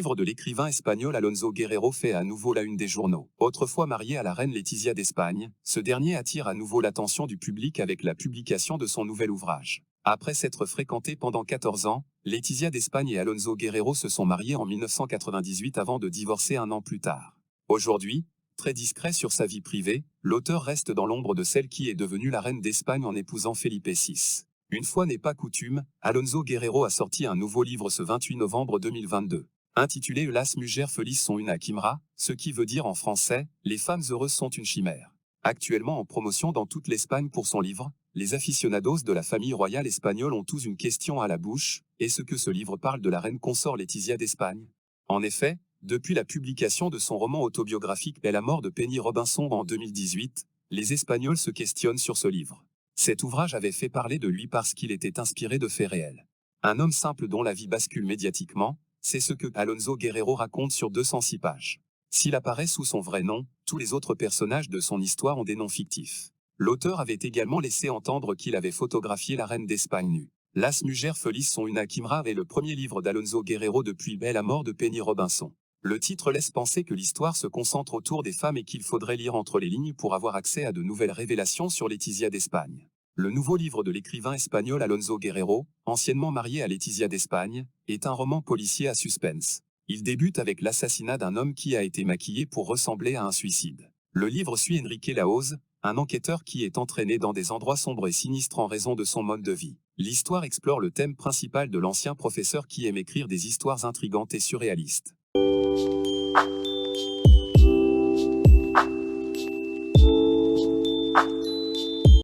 livre de l'écrivain espagnol Alonso Guerrero fait à nouveau la une des journaux. Autrefois marié à la reine Laetitia d'Espagne, ce dernier attire à nouveau l'attention du public avec la publication de son nouvel ouvrage. Après s'être fréquentés pendant 14 ans, Laetitia d'Espagne et Alonso Guerrero se sont mariés en 1998 avant de divorcer un an plus tard. Aujourd'hui, très discret sur sa vie privée, l'auteur reste dans l'ombre de celle qui est devenue la reine d'Espagne en épousant Felipe VI. Une fois n'est pas coutume, Alonso Guerrero a sorti un nouveau livre ce 28 novembre 2022. Intitulé Las mujeres felices sont una quimera, ce qui veut dire en français « Les femmes heureuses sont une chimère ». Actuellement en promotion dans toute l'Espagne pour son livre, les aficionados de la famille royale espagnole ont tous une question à la bouche, est-ce que ce livre parle de la reine consort Laetitia d'Espagne? En effet, depuis la publication de son roman autobiographique et la mort de Penny Robinson en 2018, les Espagnols se questionnent sur ce livre. Cet ouvrage avait fait parler de lui parce qu'il était inspiré de faits réels. Un homme simple dont la vie bascule médiatiquement, c'est ce que Alonso Guerrero raconte sur 206 pages. S'il apparaît sous son vrai nom, tous les autres personnages de son histoire ont des noms fictifs. L'auteur avait également laissé entendre qu'il avait photographié la reine d'Espagne nue. Las mujeres felices sont una quimera est le premier livre d'Alonso Guerrero depuis la mort de Penny Robinson. Le titre laisse penser que l'histoire se concentre autour des femmes et qu'il faudrait lire entre les lignes pour avoir accès à de nouvelles révélations sur Laetitia d'Espagne. Le nouveau livre de l'écrivain espagnol Alonso Guerrero, anciennement marié à Laetitia d'Espagne, est un roman policier à suspense. Il débute avec l'assassinat d'un homme qui a été maquillé pour ressembler à un suicide. Le livre suit Enrique Lahoz, un enquêteur qui est entraîné dans des endroits sombres et sinistres en raison de son mode de vie. L'histoire explore le thème principal de l'ancien professeur qui aime écrire des histoires intrigantes et surréalistes.